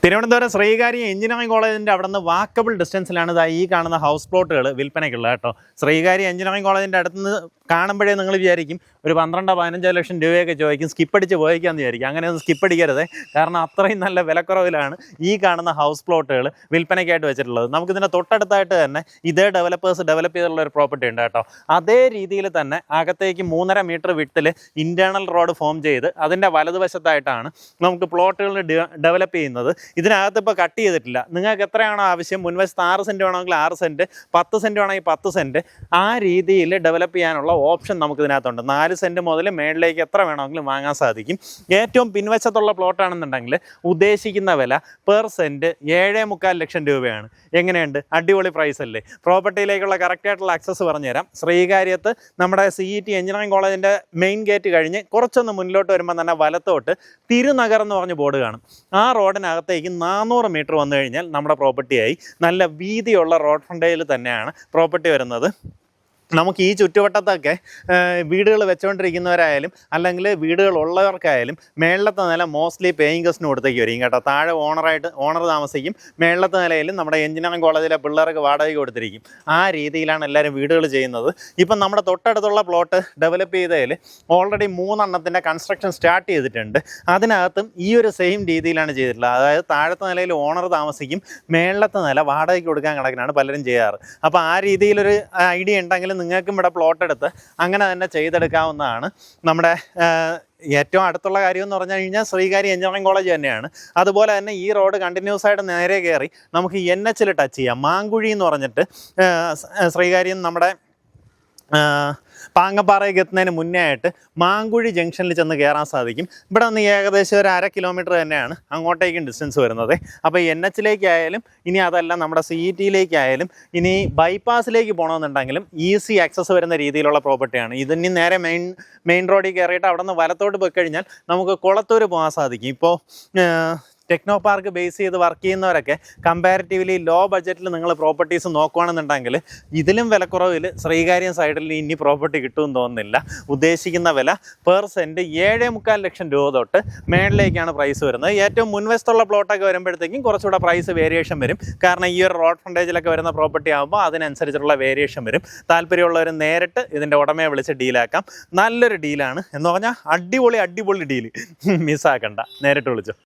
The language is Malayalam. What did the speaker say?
തിരുവനന്തപുരം ശ്രീകാര്യം എഞ്ചിനീയറിംഗ് കോളേജിൻ്റെ അവിടെ നിന്ന് വാക്കബിൾ ഡിസ്റ്റൻസിലാണ് ഈ കാണുന്ന ഹൗസ് പ്ലോട്ടുകൾ വിൽപ്പനയ്ക്കുള്ളത് കേട്ടോ. ശ്രീകാര്യം എഞ്ചിനീയറിംഗ് കോളേജിൻ്റെ അടുത്ത് നിന്ന് കാണുമ്പോഴേ നിങ്ങൾ വിചാരിക്കും ഒരു 12-15 ലക്ഷം രൂപയൊക്കെ ചോദിക്കും, സ്കിപ്പടിച്ച് പോയിക്കാന്ന് വിചാരിക്കും. അങ്ങനെയൊന്നും സ്കിപ്പടിക്കരുത്, കാരണം അത്രയും നല്ല വിലക്കുറവിലാണ് ഈ കാണുന്ന ഹൗസ് പ്ലോട്ടുകൾ വിൽപ്പനയ്ക്കായിട്ട് വെച്ചിട്ടുള്ളത്. നമുക്കിതിൻ്റെ തൊട്ടടുത്തായിട്ട് തന്നെ ഇതേ ഡെവലപ്പേഴ്സ് ഡെവലപ്പ് ചെയ്തിട്ടുള്ള ഒരു പ്രോപ്പർട്ടി ഉണ്ട് കേട്ടോ. അതേ രീതിയിൽ തന്നെ അകത്തേക്ക് 3.5 മീറ്റർ വിട്ടിൽ ഇൻറ്റേർണൽ റോഡ് ഫോം ചെയ്ത് അതിൻ്റെ വലതുവശത്തായിട്ടാണ് നമുക്ക് പ്ലോട്ടുകൾ ഡെവലപ്പ് ചെയ്യുന്നത്. ഇതിനകത്ത് ഇപ്പോൾ കട്ട് ചെയ്തിട്ടില്ല. നിങ്ങൾക്ക് എത്രയാണോ ആവശ്യം, മുൻവശത്ത് 6 സെൻറ്റ് വേണമെങ്കിൽ 6 സെൻറ്റ്, 10 സെൻറ്റ് വേണമെങ്കിൽ 10 സെൻറ്റ്, ആ രീതിയിൽ ഡെവലപ്പ് ചെയ്യാനുള്ള ഓപ്ഷൻ നമുക്ക് ഇതിനകത്തുണ്ട്. 4 സെൻറ്റ് മുതൽ മേളിലേക്ക് എത്ര വേണമെങ്കിലും വാങ്ങാൻ സാധിക്കും. ഏറ്റവും പിൻവശത്തുള്ള പ്ലോട്ടാണെന്നുണ്ടെങ്കിൽ ഉദ്ദേശിക്കുന്ന വില പെർ സെൻറ്റ് 7.25 ലക്ഷം രൂപയാണ്. എങ്ങനെയുണ്ട്? അടിപൊളി പ്രൈസ് അല്ലേ? പ്രോപ്പർട്ടിയിലേക്കുള്ള കറക്റ്റായിട്ടുള്ള ആക്സസ് പറഞ്ഞുതരാം. ശ്രീകാര്യത്ത് നമ്മുടെ CET എഞ്ചിനീയറിംഗ് കോളേജിൻ്റെ മെയിൻ ഗേറ്റ് കഴിഞ്ഞ് കുറച്ചൊന്ന് മുന്നിലോട്ട് വരുമ്പോൾ തന്നെ വലത്തോട്ട് തിരുനഗർ എന്ന് പറഞ്ഞ് ബോർഡ് കാണും. ആ റോഡിനകത്തേക്ക് 400 മീറ്റർ വന്നു കഴിഞ്ഞാൽ നമ്മുടെ പ്രോപ്പർട്ടിയായി. നല്ല വീതിയുള്ള റോഡ് ഫ്രണ്ടേജിൽ തന്നെയാണ് പ്രോപ്പർട്ടി വരുന്നത്. നമുക്ക് ഈ ചുറ്റുവട്ടത്തൊക്കെ വീടുകൾ വെച്ചുകൊണ്ടിരിക്കുന്നവരായാലും അല്ലെങ്കിൽ വീടുകളുള്ളവർക്കായാലും മേളത്തെ നില മോസ്റ്റ്ലി പേയിങ് ഗസ്റ്റിന് കൊടുത്തേക്ക് വരും കേട്ടോ. താഴെ ഓണർ താമസിക്കും, മേളത്തെ നിലയിലും നമ്മുടെ എഞ്ചിനീയറിംഗ് കോളേജിലെ പിള്ളേർക്ക് വാടക കൊടുത്തിരിക്കും. ആ രീതിയിലാണ് എല്ലാവരും വീടുകൾ ചെയ്യുന്നത്. ഇപ്പം നമ്മുടെ തൊട്ടടുത്തുള്ള പ്ലോട്ട് ഡെവലപ്പ് ചെയ്തതിൽ ഓൾറെഡി 3 എണ്ണത്തിൻ്റെ കൺസ്ട്രക്ഷൻ സ്റ്റാർട്ട് ചെയ്തിട്ടുണ്ട്. അതിനകത്തും ഈ ഒരു സെയിം രീതിയിലാണ് ചെയ്തിട്ടുള്ളത്. അതായത് താഴത്തെ നിലയിൽ ഓണർ താമസിക്കും, മേളത്തെ നില വാടകയ്ക്ക് കൊടുക്കാൻ കണക്കിനാണ് പലരും ചെയ്യാറ്. അപ്പോൾ ആ രീതിയിലൊരു ഐഡിയ ഉണ്ടെങ്കിലും നിങ്ങൾക്കും ഇവിടെ പ്ലോട്ട് എടുത്ത് അങ്ങനെ തന്നെ ചെയ്തെടുക്കാവുന്നതാണ്. നമ്മുടെ ഏറ്റവും അടുത്തുള്ള കാര്യം എന്ന് പറഞ്ഞു കഴിഞ്ഞാൽ ശ്രീകാര്യം എഞ്ചിനീയറിംഗ് കോളേജ് തന്നെയാണ്. അതുപോലെ തന്നെ ഈ റോഡ് കണ്ടിന്യൂസ് ആയിട്ട് നേരെ കയറി നമുക്ക് NH ടച്ച് ചെയ്യാം. മാങ്കുഴി എന്ന് പറഞ്ഞിട്ട് ശ്രീകാര്യം നമ്മുടെ പാങ്ങപ്പാറയ്ക്ക് എത്തുന്നതിന് മുന്നേ ആയിട്ട് മാങ്കുഴി ജംഗ്ഷനിൽ ചെന്ന് കയറാൻ സാധിക്കും. ഇവിടെ നിന്ന് ഏകദേശം ഒരു 1/2 കിലോമീറ്റർ തന്നെയാണ് അങ്ങോട്ടേക്കും ഡിസ്റ്റൻസ് വരുന്നത്. അപ്പോൾ NH ഇനി അതല്ല നമ്മുടെ CET ഇനി ബൈപ്പാസിലേക്ക് പോകണമെന്നുണ്ടെങ്കിലും ഈസി ആക്സസ് വരുന്ന രീതിയിലുള്ള പ്രോപ്പർട്ടിയാണ്. ഇതിനി നേരെ മെയിൻ റോഡിൽ കയറിയിട്ട് അവിടെ നിന്ന് വലത്തോട്ട് പോയി കഴിഞ്ഞാൽ നമുക്ക് കുളത്തൂർ പോകാൻ സാധിക്കും. ഇപ്പോൾ ടെക്നോ പാർക്ക് ബേസ് ചെയ്ത് വർക്ക് ചെയ്യുന്നവരൊക്കെ കമ്പാരിറ്റീവ്ലി ലോ ബഡ്ജറ്റിൽ നിങ്ങൾ പ്രോപ്പർട്ടീസ് നോക്കുകയാണെന്നുണ്ടെങ്കിൽ ഇതിലും വിലക്കുറവിൽ ശ്രീകാര്യം സൈഡിൽ ഇനി പ്രോപ്പർട്ടി കിട്ടുമെന്ന് തോന്നുന്നില്ല. ഉദ്ദേശിക്കുന്ന വില പെർ സെൻറ്റ് 7.25 ലക്ഷം രൂപ തൊട്ട് മേളിലേക്കാണ് പ്രൈസ് വരുന്നത്. ഏറ്റവും മുൻവശത്തുള്ള പ്ലോട്ടൊക്കെ വരുമ്പോഴത്തേക്കും കുറച്ചുകൂടെ പ്രൈസ് വേരിയേഷൻ വരും. കാരണം ഈ ഒരു റോഡ് ഫ്രണ്ടേജിലൊക്കെ വരുന്ന പ്രോപ്പർട്ടി ആകുമ്പോൾ അതിനനുസരിച്ചുള്ള വേരിയേഷൻ വരും. താല്പര്യമുള്ളവർ നേരിട്ട് ഇതിൻ്റെ ഉടമയെ വിളിച്ച് ഡീലാക്കാം. നല്ലൊരു ഡീലാണ് എന്ന് പറഞ്ഞാൽ അടിപൊളി ഡീല്. മിസ്സാക്കണ്ട, നേരിട്ട് വിളിച്ചോ.